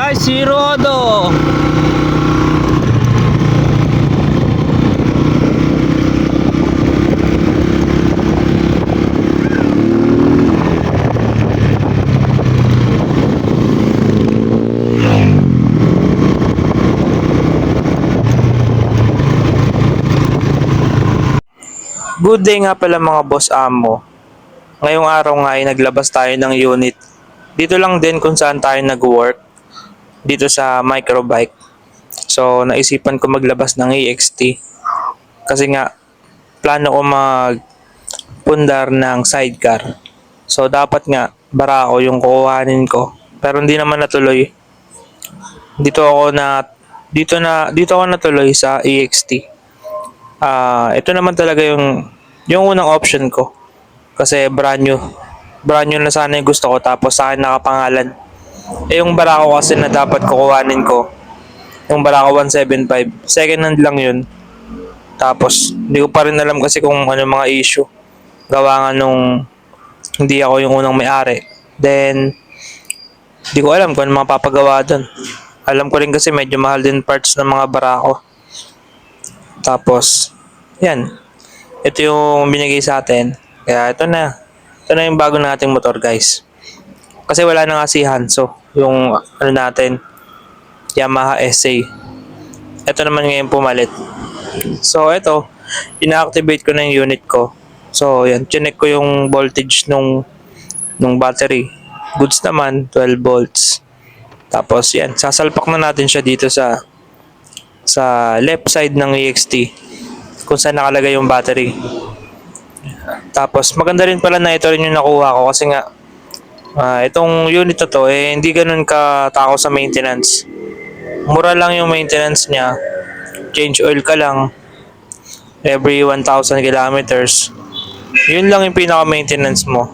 Guys, si Rodo. Good day nga pala mga boss amo. Ngayong araw nga ay naglabas tayo ng unit. Dito lang din kung saan tayo nag-work. Dito sa microbike. So naisipan ko maglabas ng EXT. Kasi nga plano ko magpundar ng sidecar. So dapat nga Barako yung kukuhanin ko. Pero hindi naman natuloy. Dito ako natuloy sa EXT. Ito naman talaga yung unang option ko. Kasi brand new. Brand new na sana yung gusto ko tapos sa akin nakapangalan. Yung Barako kasi na dapat kukuhanin ko. Yung Barako 175. Second hand lang yun. Tapos hindi ko pa rin alam kasi kung ano mga issue. Gawa nga nung hindi ako yung unang may-ari. Then hindi ko alam kung ano mga papagawa doon. Alam ko rin kasi medyo mahal din parts ng mga Barako. Tapos yan. Ito yung binigay sa atin. Kaya ito na. Ito na yung bago nating motor guys. Kasi wala na nga si Hanso. Yung ano natin. Yamaha SA. Ito naman ngayon pumalit. So ito. Ina-activate ko na yung unit ko. So yan. Chinek ko yung voltage nung battery. Goods naman. 12 volts. Tapos yan. Sasalpak na natin siya dito sa left side ng EXT. Kung saan nakalagay yung battery. Tapos maganda rin pala na ito rin yung nakuha ko kasi nga itong unit na to hindi ganun katako sa maintenance. Mura lang yung maintenance niya. Change oil ka lang every 1,000 kilometers. Yun lang yung pinaka maintenance mo.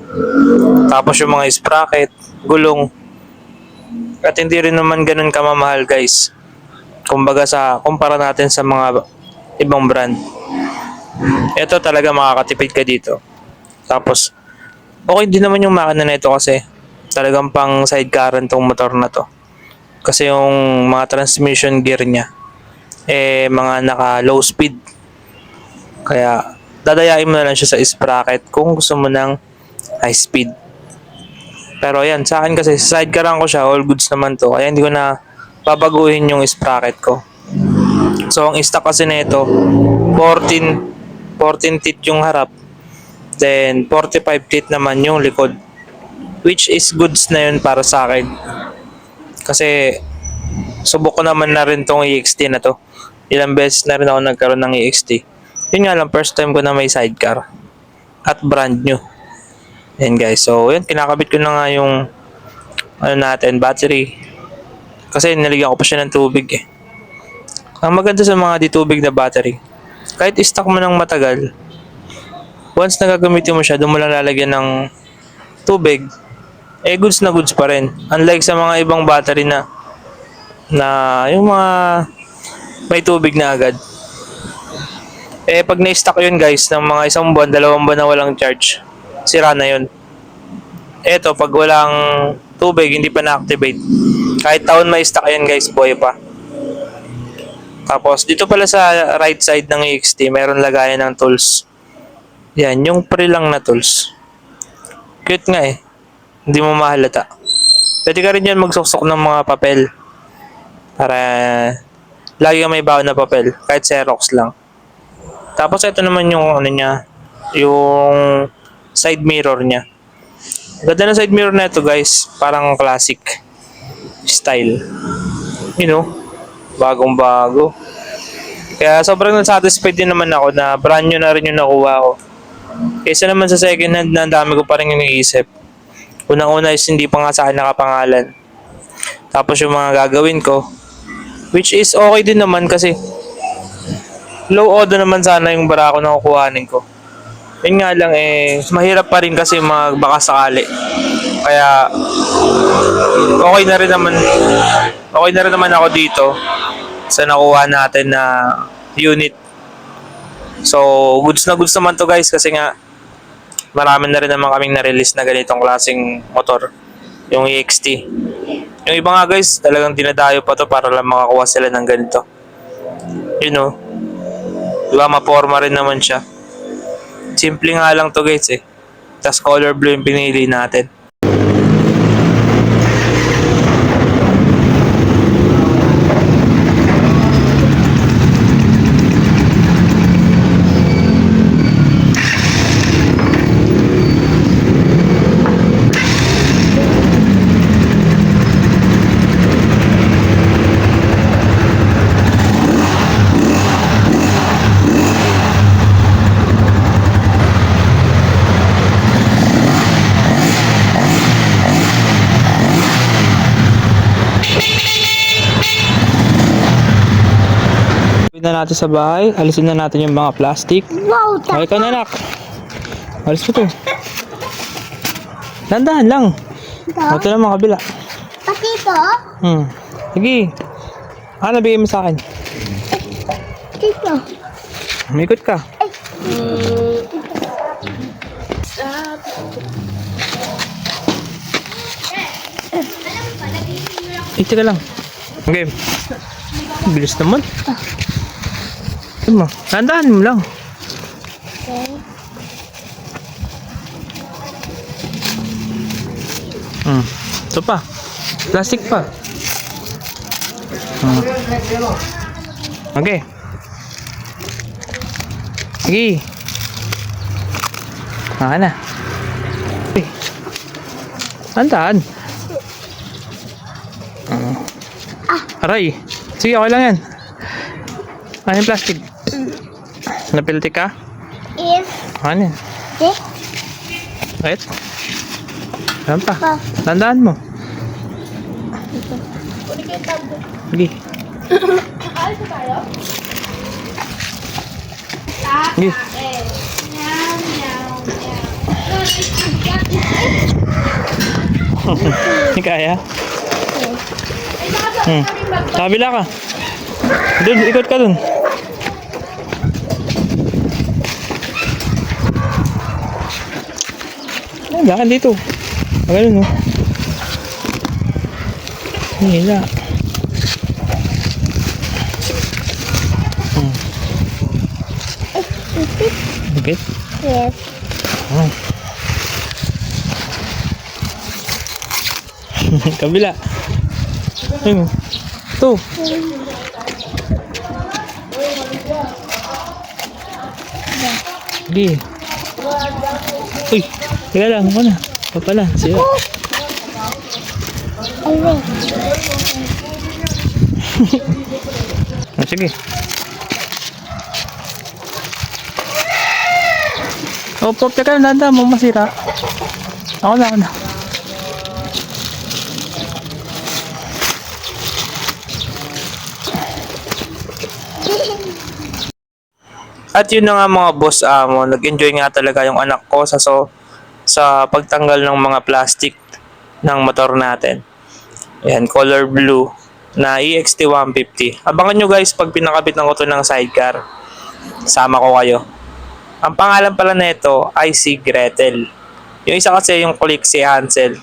Tapos yung mga sprocket, gulong. At hindi rin naman ganun kamamahal guys. Kumbaga kumpara natin sa mga ibang brand. Ito talaga makakatipid ka dito. Tapos okay din naman yung makina na ito kasi talagang pang sidecaran tong motor na to. Kasi yung mga transmission gear niya mga naka low speed. Kaya dadayain mo na lang siya sa sprocket kung gusto mo ng high speed. Pero yan, sa akin kasi sidecaran ko siya, all goods naman to. Kaya hindi ko na babaguhin yung sprocket ko. So ang stock kasi nito 14 teeth yung harap. Then 45 teeth naman yung likod. Which is goods na yun para sa akin. Kasi subok ko naman na rin tong EXT na to. Ilang beses na rin ako nagkaroon ng EXT. Yun nga lang, first time ko na may sidecar. At brand new. Yan guys. So yun, kinakabit ko na nga yung battery. Kasi nilagyan ko pa siya ng tubig eh. Ang maganda sa mga ditubig na battery, kahit i-stock mo ng matagal, once na gagamitin mo siya, doon mo lang lalagyan ng tubig, goods na goods pa rin. Unlike sa mga ibang battery na yung mga may tubig na agad. Pag na-stock yun guys, ng mga 1 buwan, 2 buwan na walang charge, sira na yun. Eto, pag walang tubig, hindi pa na-activate. Kahit taon may stock yan guys, buhay pa. Tapos dito pala sa right side ng EXT, meron lagayan ng tools. Yan, yung pre lang na tools. Cute nga eh. Hindi mo mahalata. Pwede ka rin yan magsuksok ng mga papel. Para lagi ka may baon na papel. Kahit Xerox lang. Tapos ito naman yung yung side mirror niya. Ganda ng side mirror na ito guys. Parang classic style. You know, bagong bago. Kaya sobrang satisfied din naman ako na brand new na rin yung nakuha ko. Kaysa naman sa second hand na dami ko pa rin yung iisip. Unang-una is hindi pa nga sa akin nakapangalan. Tapos yung mga gagawin ko, which is okay din naman kasi low order naman sana yung Barako na kukuhanin ko. Yun nga lang mahirap pa rin kasi baka sakali. Kaya okay na rin naman ako dito sa nakuha natin na unit. So goods na goods naman to guys kasi nga marami na rin naman kaming na-release na ganitong klaseng motor, yung EXT. Yung iba nga guys, talagang dinadayo pa to para lang makakuha sila ng ganito. You know, diba maporma rin naman siya. Simple nga lang to guys eh. Tapos color blue yung pinili natin. Na natin sa bahay, alisin na natin yung mga plastic. Wow, Okay ka na anak. Alis ko to. Dandahan lang. Ito na mga kabila. Pati ito? Sige. Nabigay mo sa akin. Dito. Umikot ka. Teka lang. Okay. Bilis naman. Ito mo. Dandahan mo lang. Okay. Ito pa. Plastic pa. Okay. Sige. Na. Okay. Dandahan. Aray. Sige, okay lang yan. Ano yung plastic? Napilti ka? If Ano yan? this Right? Saan pa? Tandaan mo. Sige. Sige. Hindi kaya? Sa kabila ka. Doon, ikot ka doon. Lakad dito. Ganun, no? Hila. Dikit? yes. Kabila. Ayun. Ito. Sige. Uy, teka lang. Ano na? Ito pala. Siya. Ay, wait. Sige. Opo, teka lang. Nanda mo masira. Ako na. At yun na nga mga boss amo, nag-enjoy nga talaga yung anak ko sa pagtanggal ng mga plastic ng motor natin. Ayan, color blue na EXT 150. Abangan nyo guys pag pinakabit ng ko to ng sidecar. Sama ko kayo. Ang pangalan pala nito ay si Gretel. Yung isa kasi yung kulik si Hansel.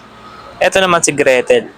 Ito naman si Gretel.